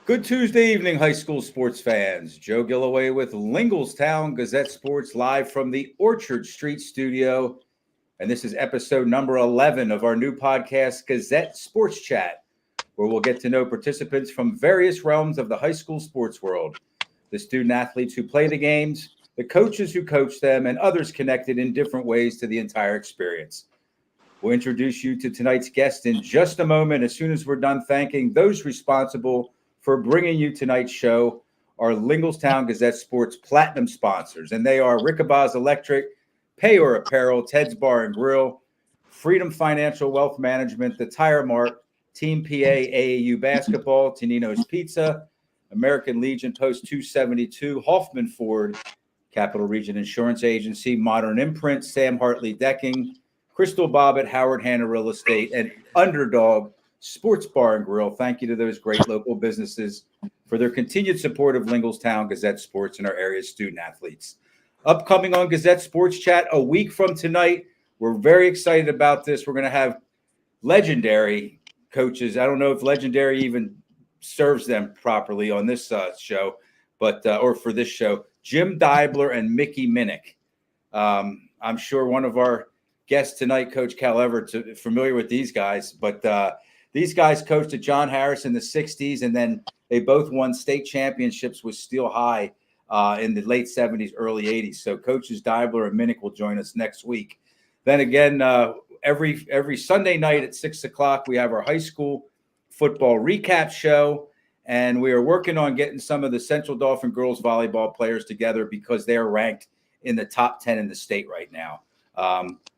Good Tuesday evening, high school sports fans. Joe Gillaway with Lingelstown Gazette Sports live from the Orchard Street studio. And this is episode number 11 of our new podcast, Gazette Sports Chat, where we'll get to know participants from various realms of the high school sports world. The student athletes who play the games, the coaches who coach them, and others connected in different ways to the entire experience. We'll introduce you to tonight's guest in just a moment, as soon as we're done thanking those responsible for bringing you tonight's show, our Lingelstown Gazette Sports Platinum sponsors. And they are Rickabah's Electric, Payor Apparel, Ted's Bar and Grill, Freedom Financial Wealth Management, The Tire Mart, Team PA AAU Basketball, Tonino's Pizza, American Legion Post 272, Hoffman Ford, Capital Region Insurance Agency, Modern Imprint, Sam Hartley Decking, Crystal Bobbitt, Howard Hanna Real Estate, and Underdog Sports Bar and Grill. Thank you to those great local businesses for their continued support of Lingelstown Gazette Sports and our area's student athletes. Upcoming on Gazette Sports Chat a week from tonight, we're very excited about this. We're going to have legendary coaches. I don't know if legendary even serves them properly on this show, but or for this show, Jim Deibler and Mickey Minnick. I'm sure one of our guests tonight, Coach Cal Everett's familiar with these guys, but these guys coached at John Harris in the 60s, and then they both won state championships with Steel High in the late 70s, early 80s. So coaches Deibler and Minnick will join us next week. Then again, every Sunday night at 6 o'clock, we have our high school football recap show, and we are working on getting some of the Central Dauphin girls volleyball players together because they are ranked in the top 10 in the state right now.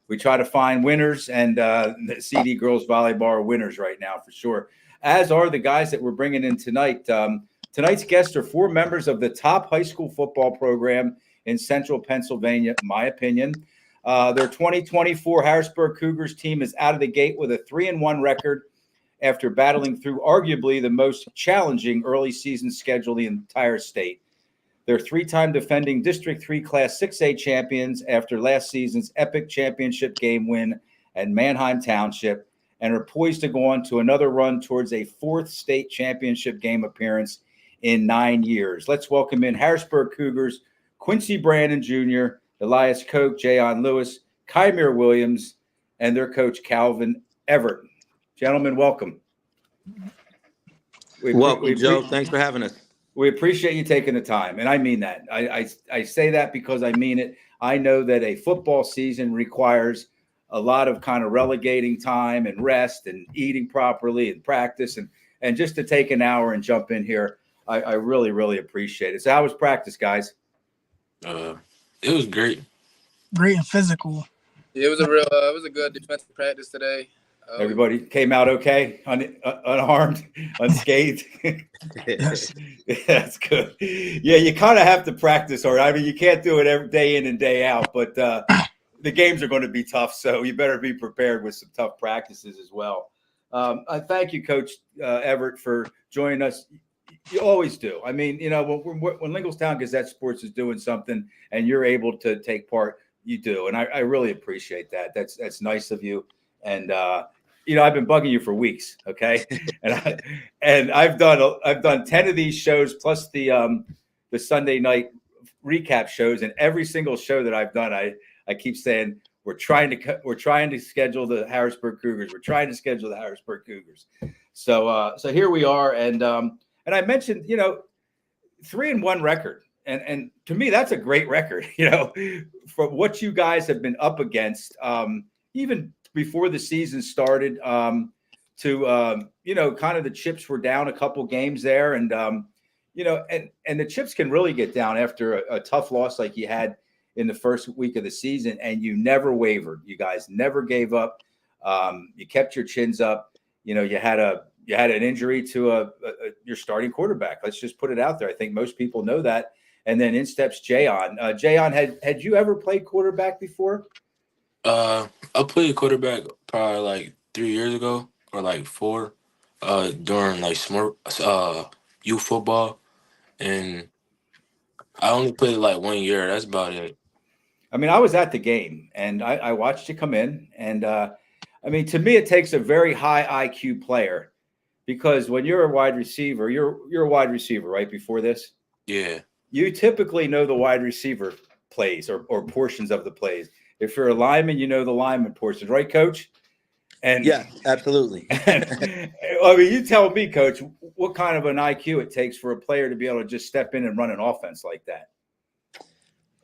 We try to find winners, and the CD girls volleyball are winners right now for sure, as are the guys that we're bringing in tonight. Tonight's guests are four members of the top high school football program in central Pennsylvania, in my opinion. Their 2024 Harrisburg Cougars team is out of the gate with a 3-1 record after battling through arguably the most challenging early season schedule in the entire state. They're three-time defending District 3 Class 6A champions after last season's epic championship game win at Manheim Township, and are poised to go on to another run towards a fourth state championship game appearance in 9 years. Let's welcome in Harrisburg Cougars, Quincy Brannon Jr., Elias Coke, Jaiyon Lewis, Kymir Williams, and their coach, Calvin Everett. Gentlemen, welcome. Welcome, Joe. Thanks for having us. We appreciate you taking the time, and I mean that. I say that because I mean it. I know that a football season requires a lot of kind of relegating time and rest and eating properly and practice, and just to take an hour and jump in here, I really, really appreciate it. So how was practice, guys? It was great. Great and physical. Yeah, it was a good defensive practice today. Everybody came out okay, unharmed, unscathed. Yes. That's good. Yeah, you kind of have to practice, or I mean, you can't do it every day in and day out. But the games are going to be tough, so you better be prepared with some tough practices as well. I thank you, Coach Everett, for joining us. You always do. I mean, you know, when Lingelstown Gazette Sports is doing something and you're able to take part, you do, and I really appreciate that. That's nice of you. And you know, I've been bugging you for weeks, okay? and I've done 10 of these shows plus the Sunday night recap shows, and every single show that I've done, I keep saying we're trying to schedule the Harrisburg Cougars. We're trying to schedule the Harrisburg Cougars. So here we are, and I mentioned, you know, 3-1 record, and to me that's a great record, you know, for what you guys have been up against, even before the season started, to you know, kind of the chips were down a couple games there, and you know, and the chips can really get down after a tough loss like you had in the first week of the season, and you never wavered. You guys never gave up. You kept your chins up. You know, you had an injury to your starting quarterback. Let's just put it out there. I think most people know that. And then in steps Jaiyon. Jaiyon, had you ever played quarterback before? I played quarterback probably like 3 years ago or like 4, during like smart youth football, and I only played like 1 year. That's about it. I mean, I was at the game, and I watched you come in, and I mean, to me, it takes a very high IQ player because when you're a wide receiver, you're a wide receiver, right? Before this, Yeah. you typically know the wide receiver plays or portions of the plays. If you're a lineman, you know the lineman portions, right, Coach? And Yeah, absolutely. I mean, you tell me, Coach, what kind of an IQ it takes for a player to be able to just step in and run an offense like that?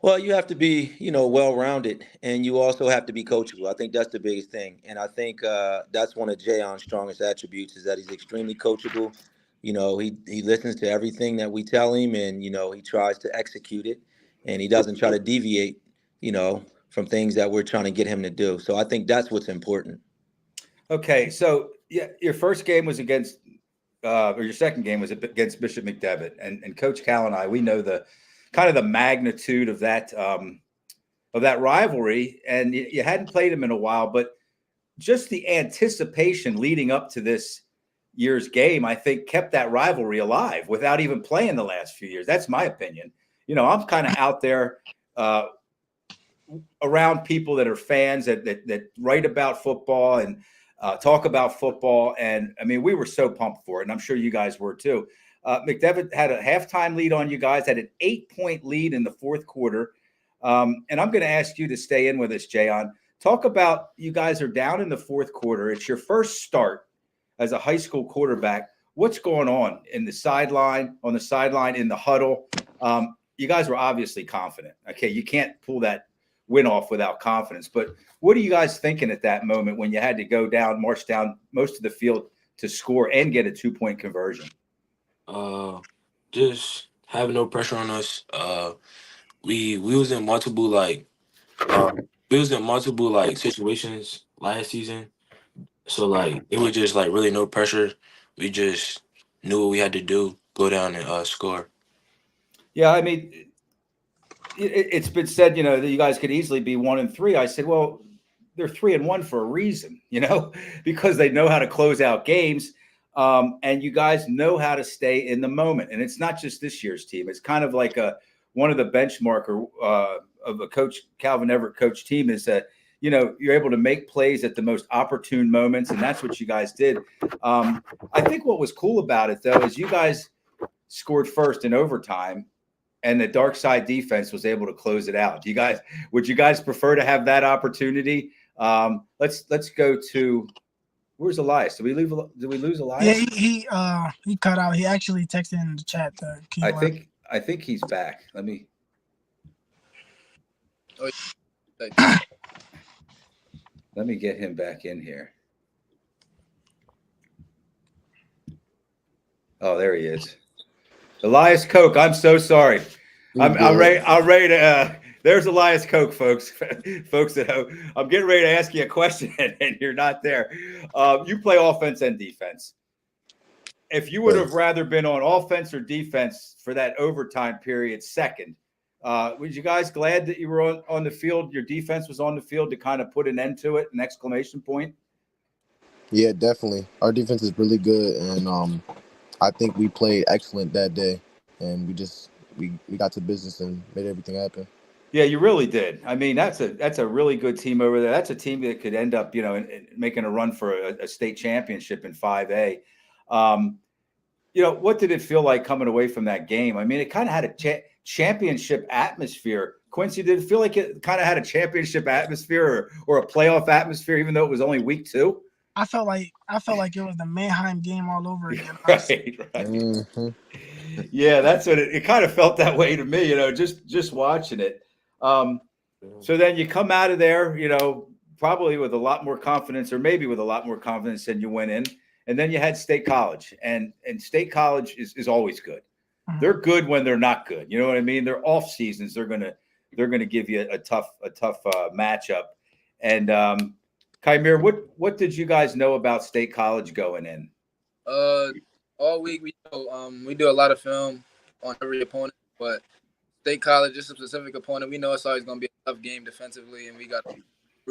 Well, you have to be, well-rounded, and you also have to be coachable. I think that's the biggest thing, and I think that's one of Jaiyon's strongest attributes is that he's extremely coachable. He listens to everything that we tell him, and he tries to execute it, and he doesn't try to deviate, from things that we're trying to get him to do. So I think that's what's important. Okay, so yeah, your first game was against, or your second game was against Bishop McDevitt, and Coach Cal and I, we know the kind of the magnitude of that rivalry, and you hadn't played him in a while, but just the anticipation leading up to this year's game, I think, kept that rivalry alive without even playing the last few years. That's my opinion. I'm kind of out there around people that are fans that write about football and talk about football. And I mean, we were so pumped for it, and I'm sure you guys were too. McDevitt had a halftime lead on you guys, had an 8-point lead in the fourth quarter. And I'm going to ask you to stay in with us, Jaiyon. Talk about, you guys are down in the fourth quarter. It's your first start as a high school quarterback. What's going on on the sideline, in the huddle? You guys were obviously confident. Okay, you can't pull that win off without confidence. But what are you guys thinking at that moment when you had to march down most of the field to score and get a 2-point conversion? Just having no pressure on us. We was in multiple situations last season, so it was just really no pressure. We just knew what we had to do, go down and score. Yeah, I mean, it's been said, that you guys could easily be 1-3. I said, well, they're 3-1 for a reason, because they know how to close out games. And you guys know how to stay in the moment. And it's not just this year's team. It's kind of like one of the benchmark of a Coach Calvin Everett coach team is that, you're able to make plays at the most opportune moments. And that's what you guys did. I think what was cool about it, though, is you guys scored first in overtime and the dark side defense was able to close it out. Would you guys prefer to have that opportunity? Let's go to, where's Elias? Did we lose Elias? Yeah, he cut out. He actually texted in the chat. I think he's back. Let me get him back in here. Oh, there he is. Elias Coke. I'm so sorry. I'm ready to. There's Elias Coke, folks. Folks at home. I'm getting ready to ask you a question, and you're not there. You play offense and defense. If you would have rather been on offense or defense for that overtime period second, was you guys glad that you were on the field? Your defense was on the field to kind of put an end to it, an exclamation point? Yeah, definitely. Our defense is really good, and I think we played excellent that day, and we got to business and made everything happen. Yeah, you really did. I mean, that's a really good team over there. That's a team that could end up, making a run for a state championship in 5A. What did it feel like coming away from that game? I mean, it kind of had a championship atmosphere. Quincy, did it feel like it kind of had a championship atmosphere or a playoff atmosphere, even though it was only week 2? I felt like it was the Mannheim game all over again. Right. Mm-hmm. Yeah, that's what it kind of felt that way to me, just watching it. So then you come out of there, probably with a lot more confidence, or maybe with a lot more confidence than you went in. And then you had State College, and State College is always good. Mm-hmm. They're good when they're not good. You know what I mean? They're off seasons. They're gonna give you a tough matchup. And Kymir, what did you guys know about State College going in? All week we do a lot of film on every opponent, but State College is a specific opponent. We know it's always going to be a tough game defensively, and we're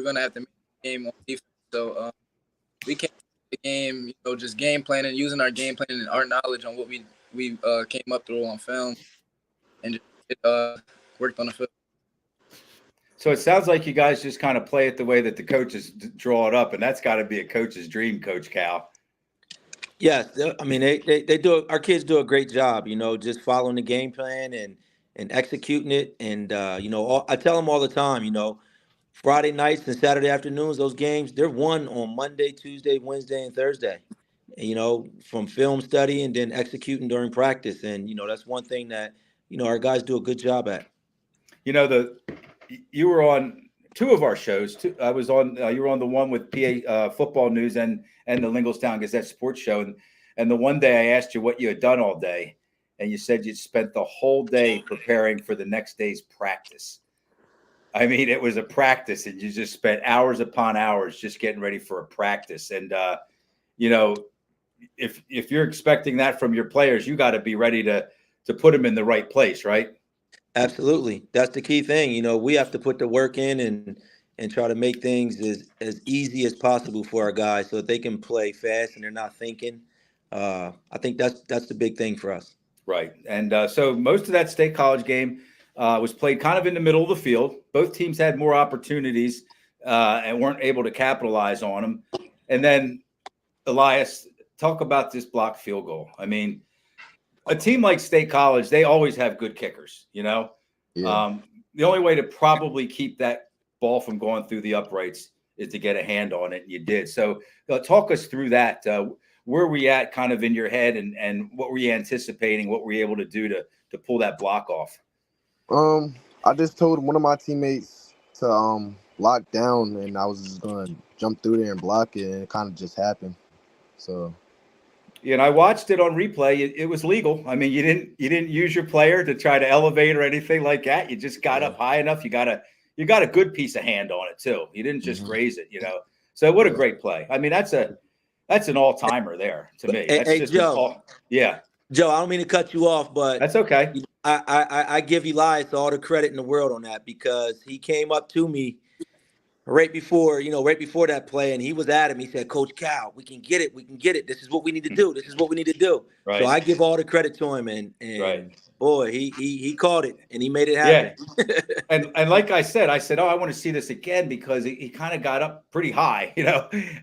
going to have to make the game on defense. So we can't play the game, just game planning, using our game planning and our knowledge on what we came up through on film, and just worked on the field. So it sounds like you guys just kind of play it the way that the coaches draw it up, and that's got to be a coach's dream, Coach Cal. Yes, I mean they do. Our kids do a great job, just following the game plan and executing it. And I tell them all the time, Friday nights and Saturday afternoons, those games they're won on Monday, Tuesday, Wednesday, and Thursday. And, from film study and then executing during practice. And that's one thing that our guys do a good job at. You were on two of our shows. I was on. You were on the one with PA Football News and the Linglestown Gazette Sports Show. And the one day I asked you what you had done all day, and you said you'd spent the whole day preparing for the next day's practice. I mean, it was a practice, and you just spent hours upon hours just getting ready for a practice. And if you're expecting that from your players, you got to be ready to put them in the right place, right? Absolutely. That's the key thing. We have to put the work in and try to make things as easy as possible for our guys so that they can play fast and they're not thinking. I think that's the big thing for us. Right. And so most of that State College game was played kind of in the middle of the field. Both teams had more opportunities and weren't able to capitalize on them. And then, Elias, talk about this blocked field goal. I mean, a team like State College, they always have good kickers, Yeah. The only way to probably keep that ball from going through the uprights is to get a hand on it, and you did. So talk us through that. Where were we at kind of in your head, and what were you anticipating? What were you able to do to pull that block off? I just told one of my teammates to lock down, and I was just going to jump through there and block it, and it kind of just happened. So – and I watched it on replay. It was legal. I mean, you didn't use your player to try to elevate or anything like that. You just got up high enough. You got a good piece of hand on it too. You didn't just raise it, So what a great play. I mean, that's an all-timer there to me. That's Hey, just Joe. Yeah. Joe, I don't mean to cut you off, but that's okay. I give Elias all the credit in the world on that because he came up to me right before that play, and he was at him. He said, "Coach Cal, we can get it. We can get it. This is what we need to do. This is what we need to do." Right. So I give all the credit to him, and right. Boy, he caught it and he made it happen. Yeah. and like I said, I want to see this again because he kind of got up pretty high,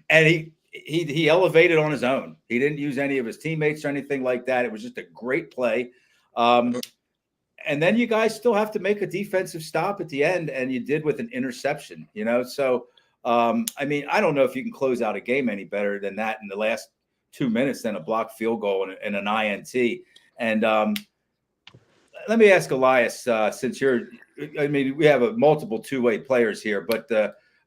and he elevated on his own. He didn't use any of his teammates or anything like that. It was just a great play. And then you guys still have to make a defensive stop at the end, and you did with an interception, So, I mean, I don't know if you can close out a game any better than that in the last 2 minutes than a blocked field goal and an INT. And let me ask Elias, since we have a multiple two-way players here, but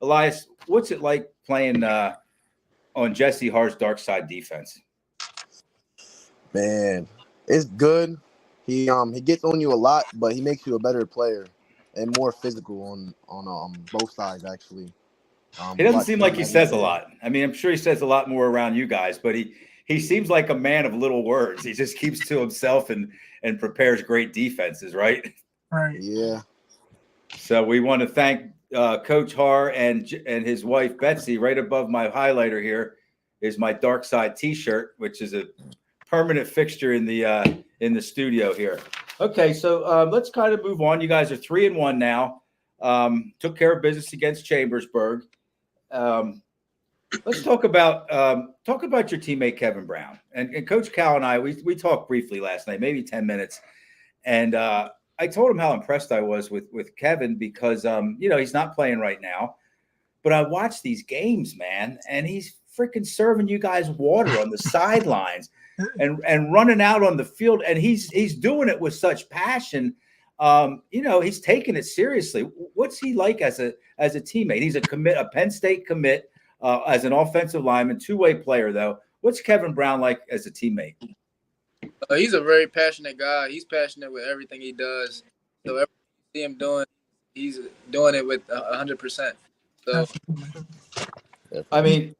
Elias, what's it like playing on Jesse Hart's dark side defense? Man, it's good. He gets on you a lot, but he makes you a better player and more physical on both sides actually. He doesn't seem like he says a lot. I mean, I'm sure he says a lot more around you guys, but he seems like a man of little words. He just keeps to himself and prepares great defenses, right? Right. Yeah. So we want to thank Coach Har and his wife Betsy. Right above my highlighter here is my Dark Side T-shirt, which is a permanent fixture in the studio here. Okay, so let's kind of move on. You guys are 3-1 now. Took care of business against Chambersburg. Let's talk about your teammate Kevin Brown and Coach Cal and I. We talked briefly last night, maybe 10 minutes, and I told him how impressed I was with Kevin because he's not playing right now, but I watched these games, man, and he's freaking serving you guys water on the sidelines. And running out on the field, and he's doing it with such passion. He's taking it seriously. What's he like as a teammate? He's a Penn State commit as an offensive lineman, two-way player though. What's Kevin Brown like as a teammate? He's a very passionate guy. He's passionate with everything he does. So everything you see him doing, he's doing it with 100%. So, I mean.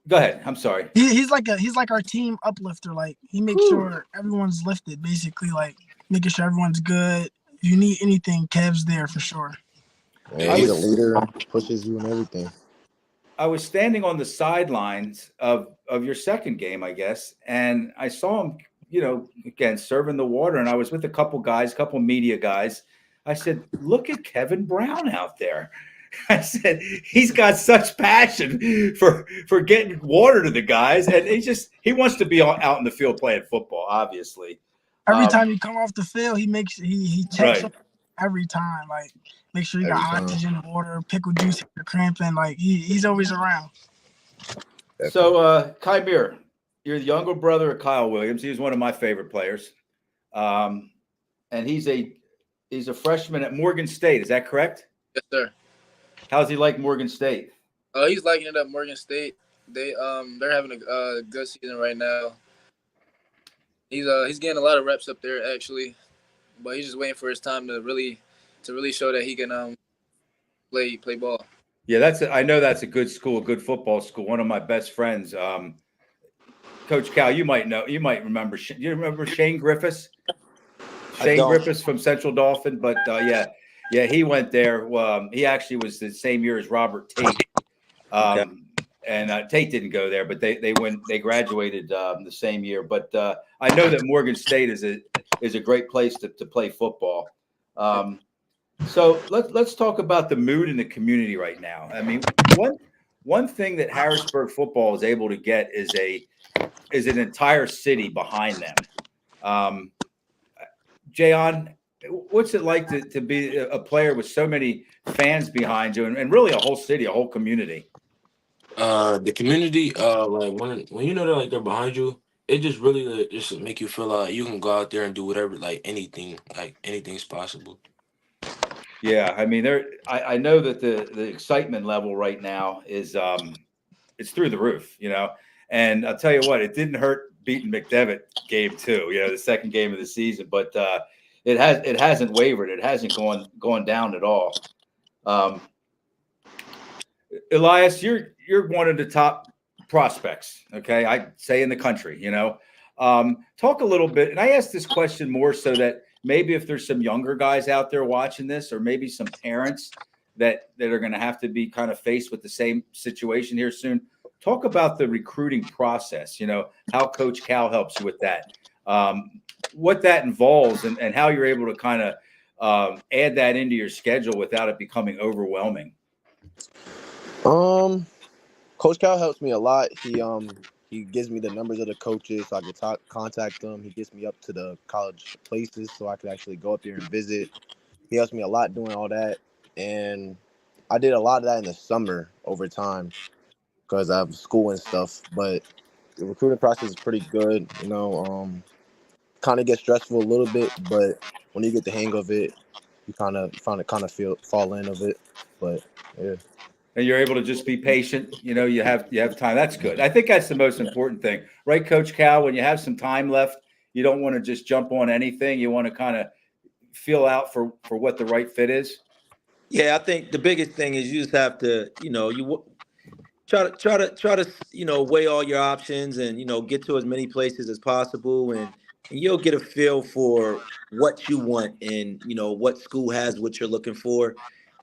Go ahead. I'm sorry. He's like our team uplifter. Like he makes sure everyone's lifted, basically. Like making sure everyone's good. If you need anything, Kev's there for sure. Yeah, he's a leader, pushes you and everything. I was standing on the sidelines of your second game, I guess, and I saw him, again serving the water. And I was with a couple media guys. I said, "Look at Kevin Brown out there." I said, he's got such passion for getting water to the guys, and he wants to be out in the field playing football, obviously. Every time you come off the field, he checks Right. every time. Like, make sure you Every got time. oxygen, water, pickle juice if you're cramping. Like, he's always around. So, Kymir, you're the younger brother of Kyle Williams. He was one of my favorite players. And he's a freshman at Morgan State. Is that correct? Yes, sir. How's he like Morgan State? He's liking it at Morgan State. They're having a good season right now. He's getting a lot of reps up there actually, but he's just waiting for his time to really show that he can play ball. Yeah, I know that's a good school, a good football school. One of my best friends, Coach Cal, you might remember. Do you remember Shane Griffiths? Shane Griffiths from Central Dauphin, but yeah, he went there. He actually was the same year as Robert Tate, and Tate didn't go there, but they graduated the same year. But I know that Morgan State is a great place to play football. So let's talk about the mood in the community right now. I mean, one thing that Harrisburg football is able to get is an entire city behind them. Jaiyon, what's it like to be a player with so many fans behind you and really a whole city, a whole community? The community, like when you know they're behind you, it just really just make you feel like you can go out there and do whatever, anything's possible. Yeah, I mean, I know that the excitement level right now is it's through the roof, And I'll tell you what, it didn't hurt beating McDevitt game 2, the second game of the season, but it hasn't wavered. It hasn't gone down at all. Elias, you're one of the top prospects, okay? I'd say in the country, Talk a little bit, and I asked this question more so that maybe if there's some younger guys out there watching this, or maybe some parents that are going to have to be kind of faced with the same situation here soon. Talk about the recruiting process, how Coach Cal helps you with that, what that involves, and how you're able to kind of add that into your schedule without it becoming overwhelming. Coach Cal helps me a lot. He gives me the numbers of the coaches so I can contact them. He gets me up to the college places so I can actually go up there and visit. He helps me a lot doing all that. And I did a lot of that in the summer over time because I have school and stuff. But the recruiting process is pretty good, kind of gets stressful a little bit, but when you get the hang of it, you kind of fall in of it. But yeah. And you're able to just be patient. You have time. That's good. I think that's the most important thing, right, Coach Cal? When you have some time left, you don't want to just jump on anything. You want to kind of feel out for what the right fit is. Yeah, I think the biggest thing is you just have to, you try to weigh all your options and get to as many places as possible, and you'll get a feel for what you want and what school has what you're looking for.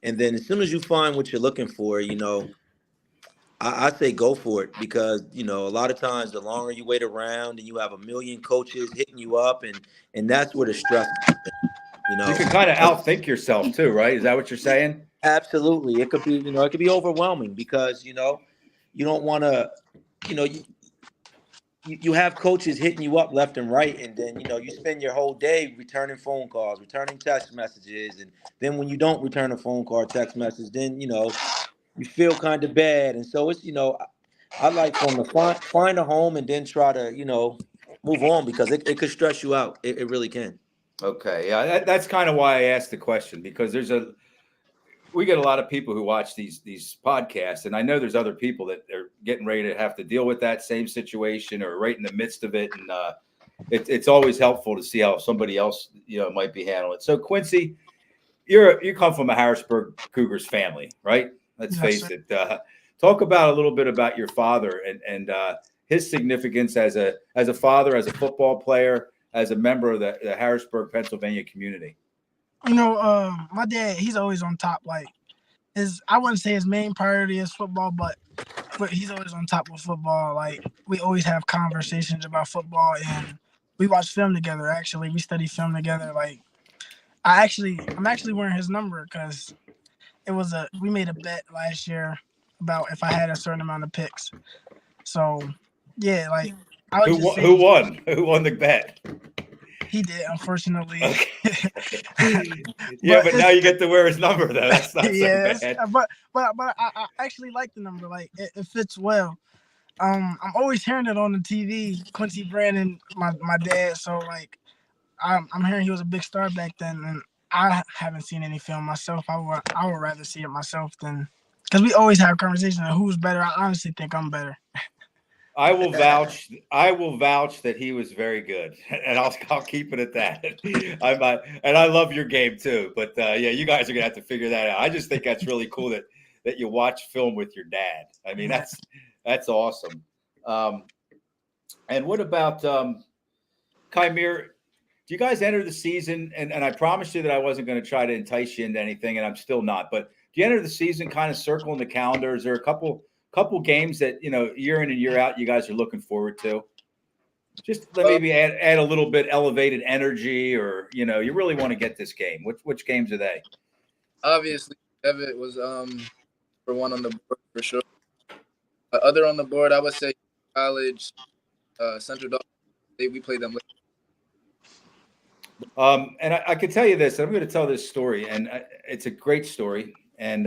And then as soon as you find what you're looking for, I say go for it, because, a lot of times the longer you wait around and you have a million coaches hitting you up, and that's where the stress comes in, You can kind of outthink yourself too, right? Is that what you're saying? Absolutely. It could be overwhelming because, you don't want to, you have coaches hitting you up left and right, and then you spend your whole day returning phone calls, returning text messages, and then when you don't return a phone call or text message, then you feel kind of bad. And so it's I like for them to find a home and then try to move on, because it could stress you out. It really can. Okay, yeah, that's kind of why I asked the question, because we get a lot of people who watch these podcasts, and I know there's other people that are getting ready to have to deal with that same situation or right in the midst of it, and it's always helpful to see how somebody else might be handling it. So Quincy, you come from a Harrisburg Cougars family, right? Let's face it. Talk about a little bit about your father and his significance as a father, as a football player, as a member of the Harrisburg, Pennsylvania community. My dad, he's always on top. Like, I wouldn't say his main priority is football, but he's always on top of football. Like, we always have conversations about football, and we watch film together. Actually, we study film together. Like, I'm actually wearing his number because we made a bet last year about if I had a certain amount of picks. So yeah, like I would just say Who won? Who won the bet? he did, unfortunately. Okay. Yeah, but now you get to wear his number though. That's not so bad. But I actually like the number. Like it fits well. I'm always hearing it on the TV. Quincy Brannon, my dad. So like I'm hearing he was a big star back then, and I haven't seen any film myself. I would rather see it myself than, because we always have conversations on who's better. I honestly think I'm better. I will vouch that he was very good, and I'll keep it at that. And I love your game too. But yeah, you guys are gonna have to figure that out. I just think that's really cool that you watch film with your dad. I mean, that's awesome. And what about Kymir? Do you guys enter the season? And I promised you that I wasn't going to try to entice you into anything, and I'm still not. But do you enter the season kind of circling the calendar? Is there a couple games that, year in and year out, you guys are looking forward to? Just maybe add a little bit elevated energy, or you really want to get this game. Which games are they? Obviously, Gazette was for one on the board for sure. Other on the board, I would say college, Central Dog. We played them. And I can tell you this. I'm going to tell this story, and it's a great story. And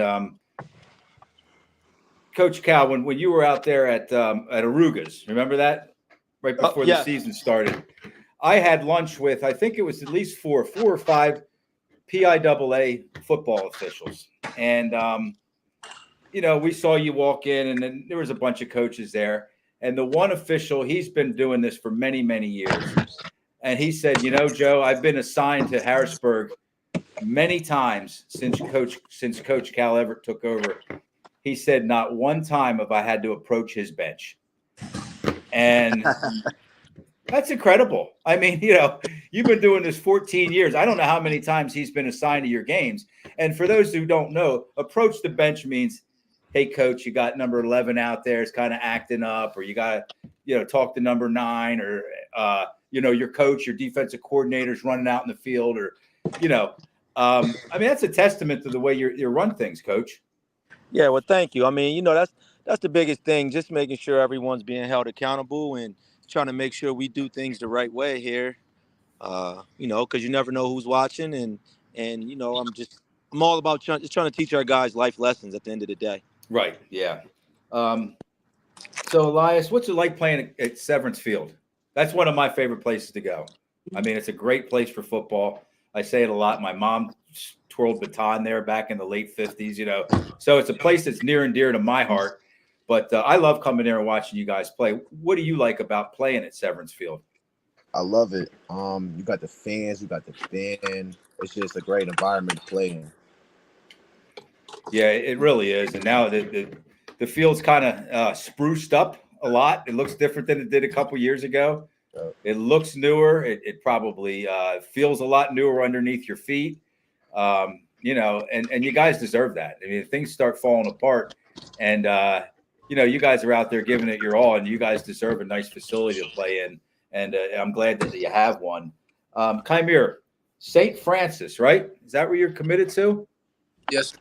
Coach Cal, when you were out there at Arugas, remember that? Right before the season started, I had lunch with, I think it was at least four or five PIAA football officials, and we saw you walk in, and then there was a bunch of coaches there, and the one official, he's been doing this for many, many years. And he said, Joe, I've been assigned to Harrisburg many times since Coach Cal Everett took over. He said, not one time have I had to approach his bench. And that's incredible. I mean, you've been doing this 14 years. I don't know how many times he's been assigned to your games. And for those who don't know, approach the bench means, hey, coach, you got number 11 out there. It's kind of acting up, or you got to, talk to number 9, or, your coach, your defensive coordinator's running out in the field, or, I mean, that's a testament to the way you run things, Coach. Yeah, well, thank you. I mean, that's the biggest thing, just making sure everyone's being held accountable and trying to make sure we do things the right way here. Because you never know who's watching, and I'm all about just trying to teach our guys life lessons at the end of the day. Right. Yeah. So Elias, what's it like playing at Severance Field? That's one of my favorite places to go. I mean, it's a great place for football. I say it a lot. My mom twirled baton there back in the late 50s, so it's a place that's near and dear to my heart. But I love coming there and watching you guys play. What do you like about playing at Severance Field? I love it. You got the fans, you got the band. It's just a great environment to play in. Yeah, it really is. And now the field's kind of spruced up a lot. It looks different than it did a couple years ago. It looks newer. It probably feels a lot newer underneath your feet. And you guys deserve that. I mean, things start falling apart, and you guys are out there giving it your all, and you guys deserve a nice facility to play in. And I'm glad that you have one. Kymir, St. Francis, right? Is that where you're committed to? Yes.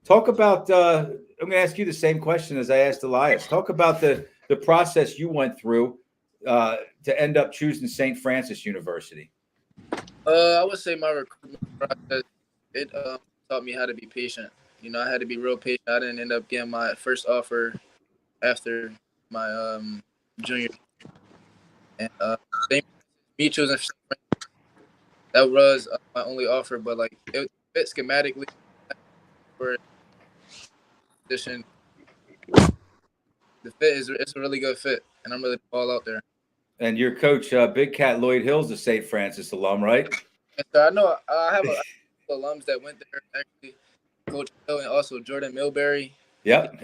Talk about. I'm going to ask you the same question as I asked Elias. Talk about the process you went through to end up choosing St. Francis University. I would say my recruitment process, it taught me how to be patient. I had to be real patient. I didn't end up getting my first offer after my junior. And me choosing St. Francis, that was my only offer. But like it fit schematically for position. The fit it's a really good fit, and I'm really all out there. And your coach, Big Cat Lloyd Hill's a St. Francis alum, right? And so I know I have alums that went there, actually. Coach Hill and also Jordan Milbury. Yep.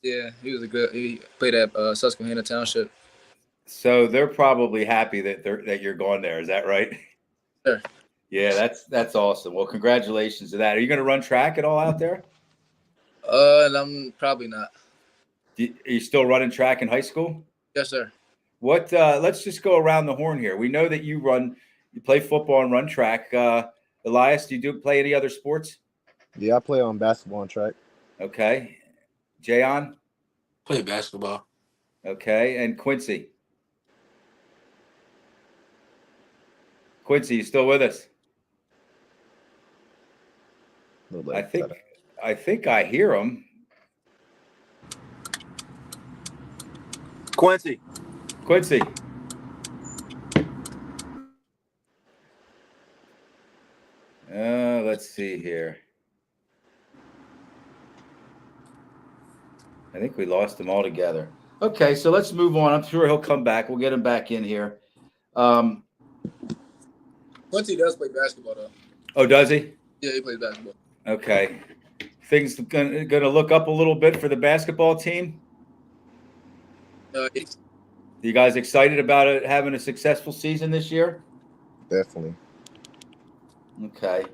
Yeah, he played at Susquehanna Township. So they're probably happy that you're going there. Is that right? Sure. Yeah, that's awesome. Well, congratulations to that. Are you going to run track at all out there? And I'm probably not. Are you still running track in high school? Yes, sir. What? Let's just go around the horn here. We know that you play football and run track. Elias, do you play any other sports? Yeah, I play on basketball and track. Okay. Jaiyon? Play basketball. Okay. And Quincy? Quincy, you still with us? I think I hear him. Quincy. Let's see here. I think we lost him altogether. Okay, so let's move on. I'm sure he'll come back. We'll get him back in here. Quincy does play basketball, though. Oh, does he? Yeah, he plays basketball. Okay. Things going to look up a little bit for the basketball team? You guys excited about it having a successful season this year? Definitely. Okay.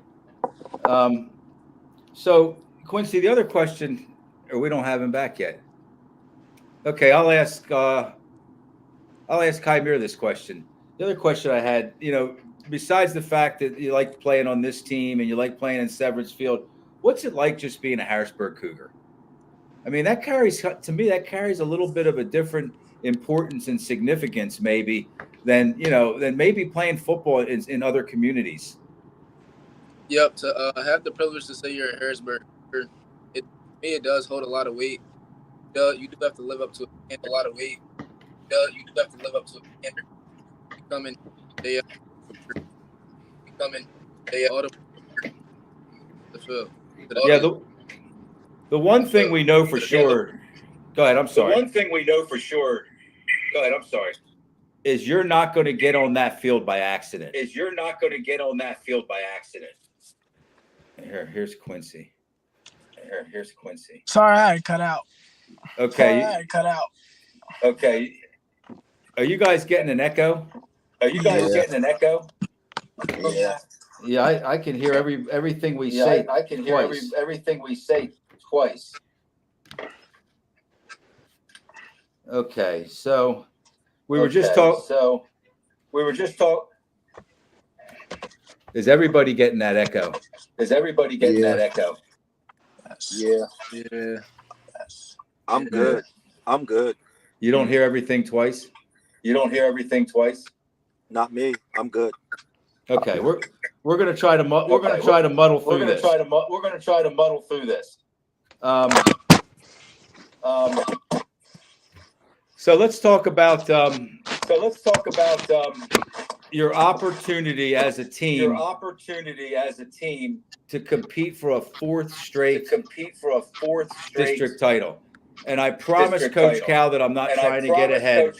So, Quincy, the other question, or we don't have him back yet. Okay, I'll ask Kymir this question. The other question I had, besides the fact that you like playing on this team and you like playing in Severance Field, what's it like just being a Harrisburg Cougar? I mean, that carries a little bit of a different importance and significance maybe than maybe playing football in other communities. Yep. To have the privilege to say you're a Harrisburg, it does hold a lot of weight. You do have to live up to a lot of weight. You do have to live up to a standard. You come in, all the field. Yeah. The one thing we know for sure. Go ahead. I'm sorry. The one thing we know for sure. Go ahead. I'm sorry. Is you're not going to get on that field by accident. Here's Quincy. Sorry, I cut out. Okay. Okay. Are you guys getting an echo? Yeah. Yeah, I can hear everything we say. I can hear everything we say twice. Okay, so we were just talking. Is everybody getting that echo? Yeah. Yeah. I'm good. You don't hear everything twice? Not me. I'm good. Okay, we're gonna try to muddle through this. We're gonna try to muddle through this. So let's talk about your opportunity as a team to compete for a fourth straight district title. And I promise Coach Cal that I'm not trying to get ahead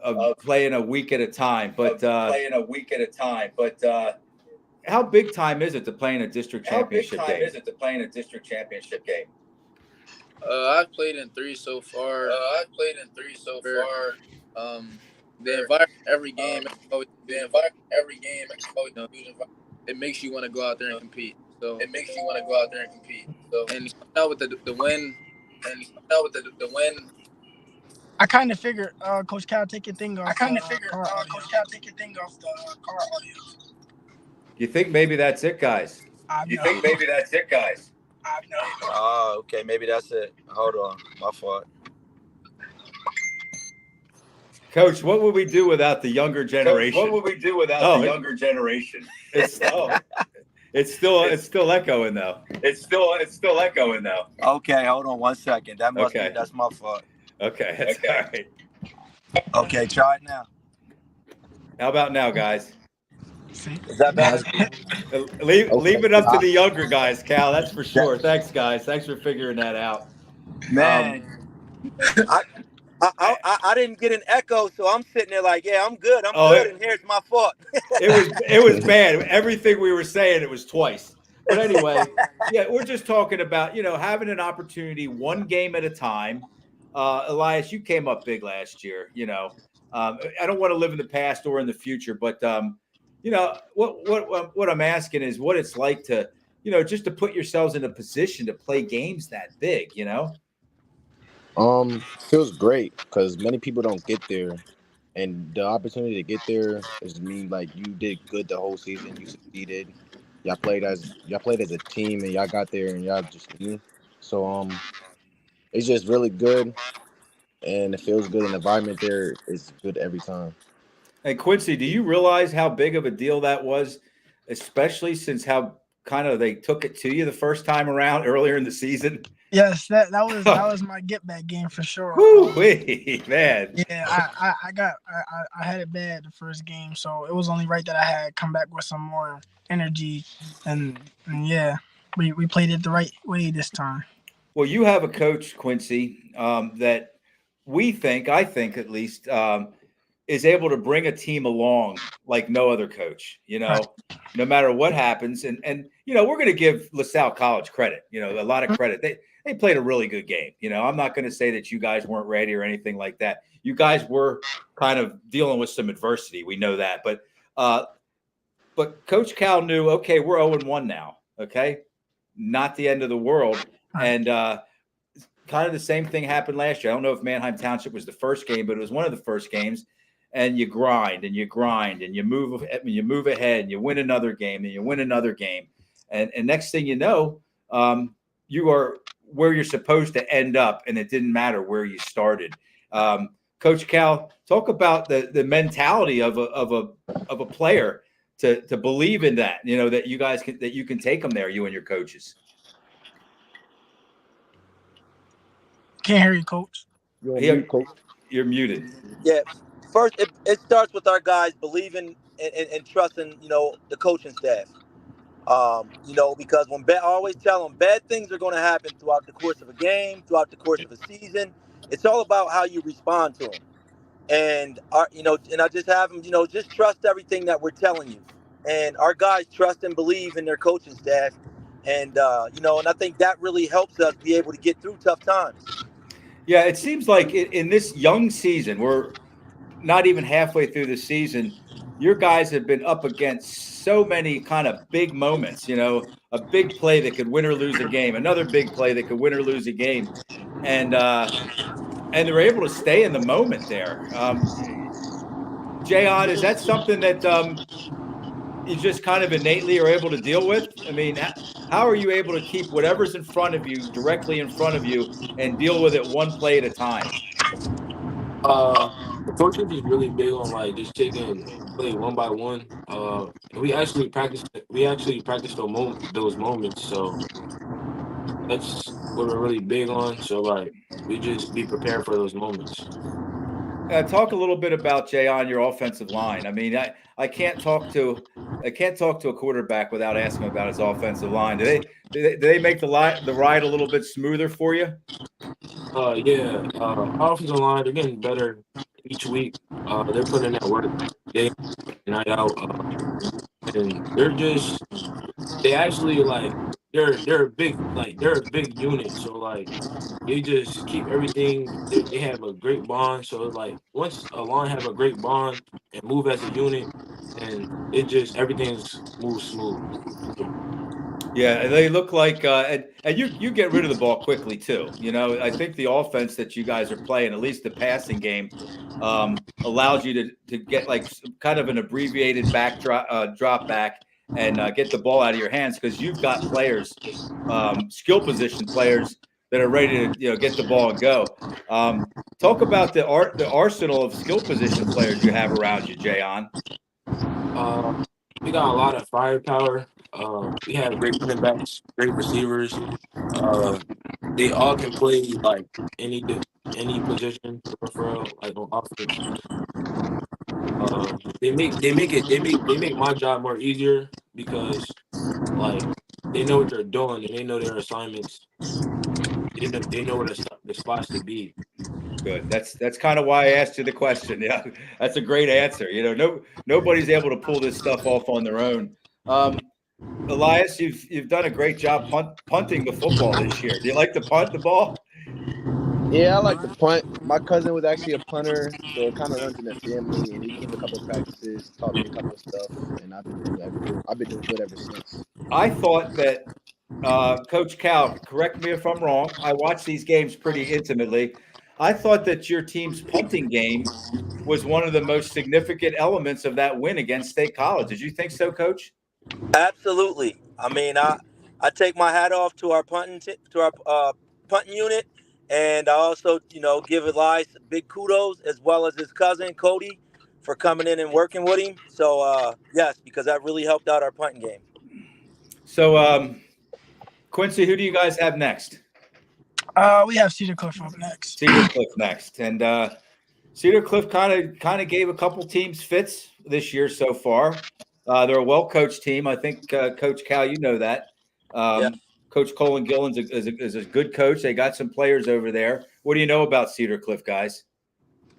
of playing a week at a time. But how big time is it to play in a district championship game? I've played in 3 so far. The environment every game. It makes you want to go out there and compete. And now with the win. I kind of figured Coach Cal take your thing off. Do you think maybe that's it, guys? Oh, okay. Maybe that's it. Hold on. My fault. Coach, what would we do without the younger generation? It's still echoing though. Okay, hold on 1 second. That's my fault. Okay, that's all right. Okay, try it now. How about now, guys? Is that better? Leave it up to the younger guys, Cal. That's for sure. Thanks, guys. Thanks for figuring that out. Man, I didn't get an echo, so I'm sitting there like, yeah, I'm good. I'm good, and here's my fault. It was bad. Everything we were saying, it was twice. But anyway, yeah, we're just talking about, having an opportunity one game at a time. Elias, you came up big last year. I don't want to live in the past or in the future, but what I'm asking is what it's like to, just to put yourselves in a position to play games that big. Feels great because many people don't get there, and the opportunity to get there is mean like you did good the whole season, you succeeded, y'all played as a team, and y'all got there and y'all just knew. So it's just really good, and it feels good. And the environment there is good every time. And Quincy, do you realize how big of a deal that was, especially since how kind of they took it to you the first time around earlier in the season? Yes, that was my get back game for sure. Woo-wee, man. Yeah, I had it bad the first game, so it was only right that I had come back with some more energy, and yeah, we played it the right way this time. Well, you have a coach, Quincy, that I think at least, is able to bring a team along like no other coach, no matter what happens. And we're going to give LaSalle College credit, a lot of credit. They played a really good game. I'm not going to say that you guys weren't ready or anything like that. You guys were kind of dealing with some adversity. We know that. But Coach Cal knew, okay, we're 0-1 now. Okay. Not the end of the world. And kind of the same thing happened last year. I don't know if Manheim Township was the first game, but it was one of the first games. And you grind and you move ahead and you win another game and you win another game. And next thing you know, you are where you're supposed to end up, and it didn't matter where you started. Coach Cal, talk about the mentality of a player to believe in that, that you can take them there, you and your coaches. Can't hear you, Coach. You're muted. Yeah. First, it starts with our guys believing and trusting, the coaching staff. Because I always tell them bad things are going to happen throughout the course of a game, throughout the course of a season. It's all about how you respond to them. And and I just have them, just trust everything that we're telling you. And our guys trust and believe in their coaching staff. And, and I think that really helps us be able to get through tough times. Yeah, it seems like in this young season, we're not even halfway through the season, your guys have been up against so many kind of big moments, a big play that could win or lose a game, another big play that could win or lose a game. And they're able to stay in the moment there. Jaiyon, is that something that you just kind of innately are able to deal with? I mean, how are you able to keep whatever's in front of you directly in front of you and deal with it one play at a time? The coaching is really big on just taking play one by one. We actually practice those moments. So that's what we're really big on. So we just be prepared for those moments. Talk a little bit about Jaiyon, your offensive line. I mean, I can't talk to a quarterback without asking about his offensive line. Do they make the ride a little bit smoother for you? Yeah. Our offensive line, they're getting better each week. They're putting in that work day in, night out, and they actually they're a big unit. So they just keep everything. They have a great bond. So once a line have a great bond and move as a unit, and everything's moves smooth. Yeah, they look like, and you get rid of the ball quickly too. I think the offense that you guys are playing, at least the passing game, allows you to get kind of an abbreviated drop back and get the ball out of your hands because you've got players, skill position players that are ready to get the ball and go. Talk about the arsenal of skill position players you have around you, Jaiyon. We got a lot of firepower. We have great running backs, great receivers. They all can play any position for on offense. They make my job more easier because they know what they're doing and they know their assignments. They know where the spots to be. Good. That's kind of why I asked you the question. Yeah, that's a great answer. Nobody's able to pull this stuff off on their own. Elias, you've done a great job punting the football this year. Do you like to punt the ball? Yeah, I like to punt. My cousin was actually a punter, so it kind of runs in the family. And he came to a couple of practices, taught me a couple of stuff, and I've been doing good ever since. I thought that Coach Cal, correct me if I'm wrong. I watch these games pretty intimately. I thought that your team's punting game was one of the most significant elements of that win against State College. Did you think so, Coach? Absolutely. I mean, I take my hat off to our punting unit, and I also give Elias big kudos as well as his cousin Cody for coming in and working with him. So yes, because that really helped out our punting game. So, Quincy, who do you guys have next? We have Cedar Cliff up next. Cedar Cliff next, and Cedar Cliff kind of gave a couple teams fits this year so far. They're a well-coached team. I think Coach Cal, you know that. Yeah. Coach Colin Gillen's is a good coach. They got some players over there. What do you know about Cedar Cliff, guys?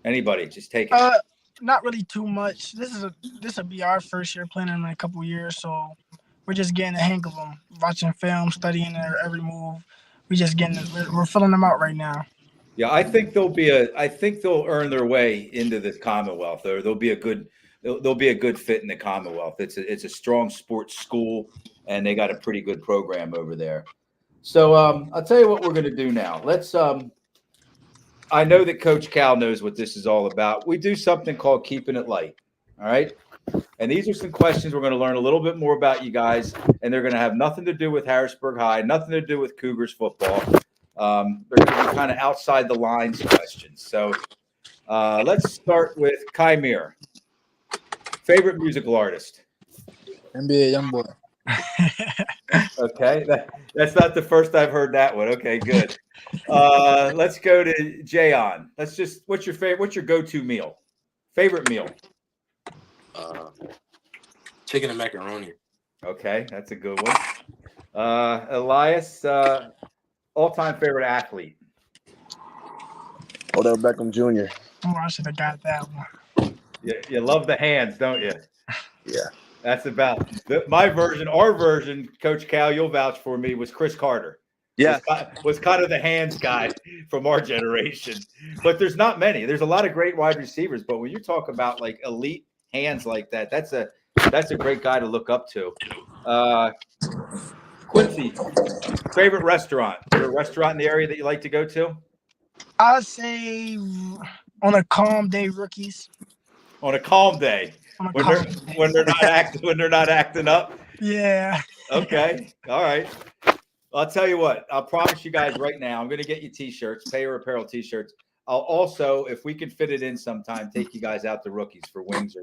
Anybody? Just take it. Not really too much. This will be our first year playing them in a couple years, so we're just getting the hang of them. Watching film, studying their every move. We're filling them out right now. Yeah, I think they'll earn their way into the Commonwealth. Or they'll be a good fit in the Commonwealth. It's a strong sports school, and they got a pretty good program over there. So I'll tell you what we're going to do now. Let's. I know that Coach Cal knows what this is all about. We do something called keeping it light. All right. And these are some questions we're going to learn a little bit more about you guys, and they're going to have nothing to do with Harrisburg High, nothing to do with Cougars football. They're going to be kind of outside the lines questions. So let's start with Kymir. Favorite musical artist? NBA Youngboy. Okay, that's not the first I've heard that one. Okay, good. Let's go to Jaiyon. What's your favorite? What's your go-to meal? Favorite meal? Chicken and macaroni. Okay, that's a good one. Elias, all-time favorite athlete? Odell Beckham Jr. Oh, I should have got that one. You love the hands, don't you? Yeah. That's about my version. Our version, Coach Cal, you'll vouch for me, was Chris Carter. Yeah. Was kind of the hands guy from our generation. But there's not many. There's a lot of great wide receivers, but when you talk about like elite hands like that, that's a great guy to look up to. Quincy, favorite restaurant? Is there a restaurant in the area that you like to go to? I'd say on a calm day, Rookies. On a calm day, when they're not acting up. Yeah. Okay. All right. I'll tell you what. I'll promise you guys right now. I'm going to get you T-shirts, Payer Apparel T-shirts. I'll also, if we can fit it in sometime, take you guys out to Rookies for wings or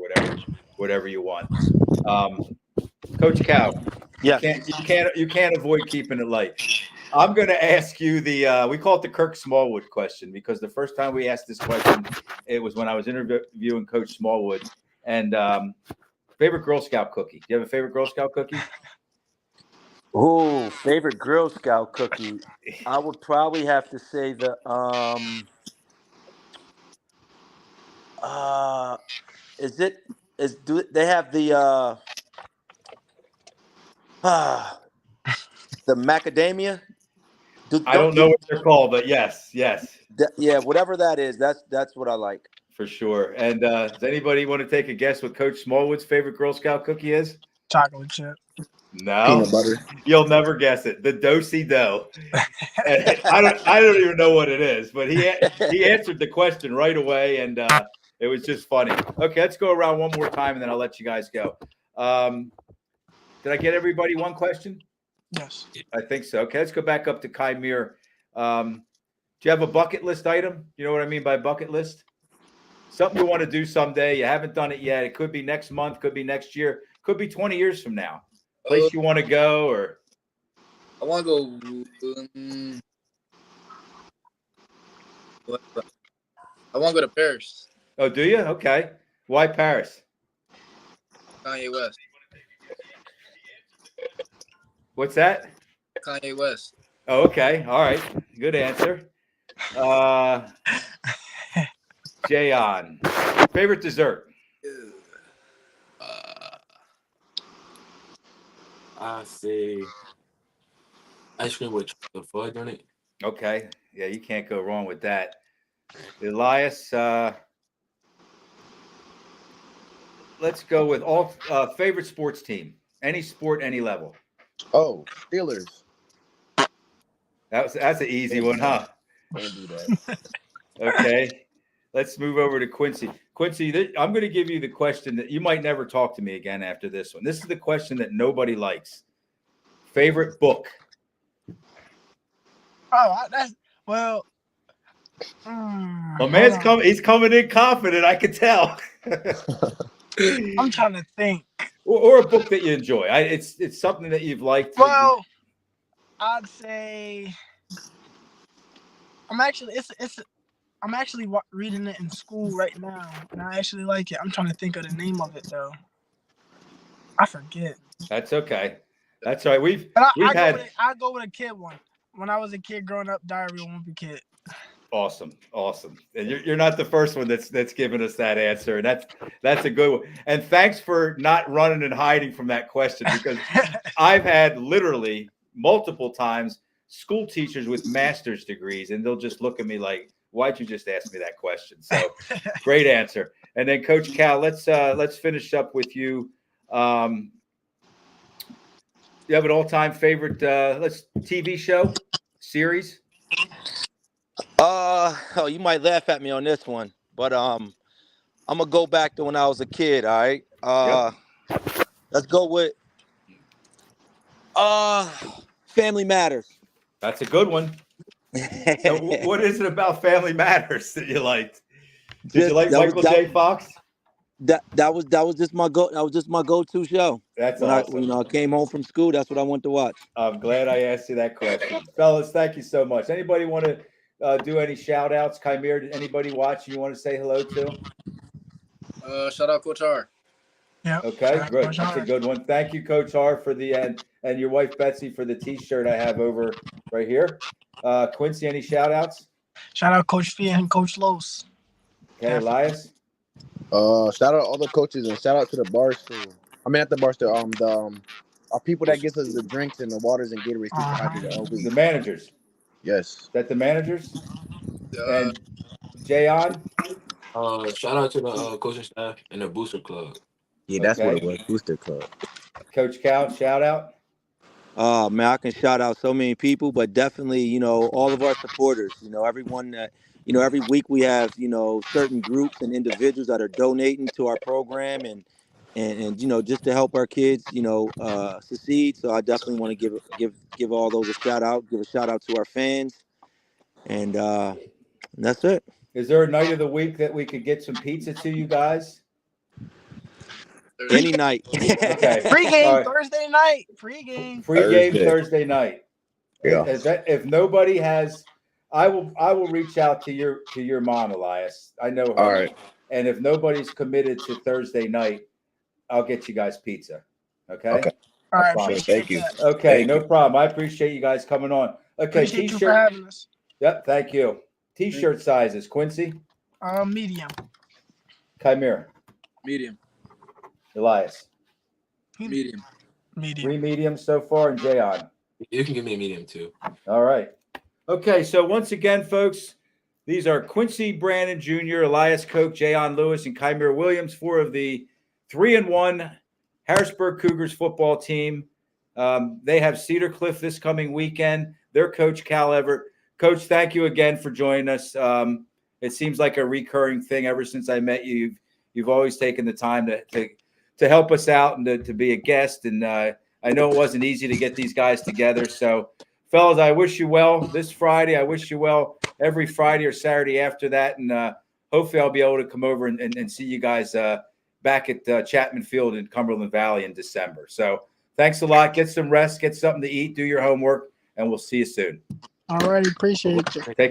whatever you want. Coach Cow. Yeah. You can't avoid keeping it light. I'm going to ask you we call it the Kirk Smallwood question, because the first time we asked this question, it was when I was interviewing Coach Smallwood. And favorite Girl Scout cookie? Do you have a favorite Girl Scout cookie? Oh, favorite Girl Scout cookie. I would probably have to say the do they have the macadamia? I don't know what they're called, but yes. Yeah, whatever that is, that's what I like. For sure. And does anybody want to take a guess what Coach Smallwood's favorite Girl Scout cookie is? Chocolate chip. No, Peanut butter. You'll never guess it. The do-si-do. And I don't even know what it is, but he answered the question right away, and it was just funny. Okay, let's go around one more time, and then I'll let you guys go. Did I get everybody one question? Yes. I think so. Okay, let's go back up to Kymir. Do you have a bucket list item? You know what I mean by bucket list? Something you want to do someday. You haven't done it yet. It could be next month, could be next year, could be 20 years from now. Place you want to go, or I want to go. I want to go to Paris. Oh, do you? Okay. Why Paris? Kanye West. What's that? Kanye West. Oh, okay. All right. Good answer. Jaiyon, favorite dessert? I say ice cream with chocolate fudge on it. Okay. Yeah, you can't go wrong with that. Elias, let's go with all favorite sports team. Any sport, any level. Oh, Steelers. That's an easy one, huh? Can't do that. Okay. let's move over to Quincy. Quincy, I'm going to give you the question that you might never talk to me again after this one. This is the question that nobody likes. Favorite book? That's well. My man's coming. He's coming in confident. I can tell. I'm trying to think. Or a book that you enjoy. It's something that you've liked. Well, I'd say I'm actually reading it in school right now, and I actually like it. I'm trying to think of the name of it though. I forget. That's okay. That's all right. I go with a kid one. When I was a kid growing up, Diary of a Wimpy Kid. Awesome. And you're not the first one that's given us that answer. And that's a good one. And thanks for not running and hiding from that question, because I've had literally multiple times school teachers with master's degrees, and they'll just look at me like, why'd you just ask me that question? So great answer. And then Coach Cal, let's finish up with you. You have an all-time favorite TV show, series? You might laugh at me on this one, but I'm gonna go back to when I was a kid. All right. Let's go with Family Matters. That's a good one. So what is it about Family Matters that you liked? Did you like Michael J. Fox? That was just my go-to show. That's when awesome. I came home from school, that's what I wanted to watch. I'm glad I asked you that question. Fellas, thank you so much. Anybody want to do any shout outs? Kymir, anybody watching you want to say hello to? Shout out Coach R. Yeah. Okay, good. That's a good one. Thank you, Coach R, for the and your wife Betsy for the T-shirt I have over right here. Quincy, any shout outs? Shout out Coach Fee and Coach Los. Okay, Elias. Shout out all the coaches and shout out to the bar stool. I mean, at the bar stool. Our people that gets us the drinks and the waters and Gatorades. The managers. Yes. Is that the managers? And Jaiyon? Shout out to the coaching staff and the Booster Club. Yeah, that's what it was. Booster Club. Coach Cal, shout out. Man, I can shout out so many people, but definitely, all of our supporters, everyone that, every week we have, certain groups and individuals that are donating to our program and just to help our kids, succeed. So I definitely want to give all those a shout out, give a shout out to our fans. And that's it. Is there a night of the week that we could get some pizza to you guys? Any night. Okay. Pre-game right. Thursday night. Pre-game Thursday night. Yeah. If nobody has, I will reach out to your mom, Elias. I know her. All right. And if nobody's committed to Thursday night, I'll get you guys pizza. Okay. All right. Thank you. Okay, no problem. I appreciate you guys coming on. Okay, appreciate you for having us. Yep, thank you. T-shirt sizes, Quincy. Medium. Kymir. Medium. Elias. Medium. 3 mediums so far, and Jaiyon. You can give me a medium too. All right. Okay, so once again, folks, these are Quincy Brannon Jr., Elias Coke, Jaiyon Lewis, and Kymir Williams, 4 of the 3-1 Harrisburg Cougars football team. They have Cedar Cliff this coming weekend. Their coach, Cal Everett. Coach, thank you again for joining us. It seems like a recurring thing ever since I met you. You've always taken the time to help us out and to be a guest. And I know it wasn't easy to get these guys together. So, fellas, I wish you well this Friday. I wish you well every Friday or Saturday after that. And hopefully I'll be able to come over and see you guys back at Chapman Field in Cumberland Valley in December. So thanks a lot. Get some rest, get something to eat, do your homework, and we'll see you soon. All right. Appreciate you. Take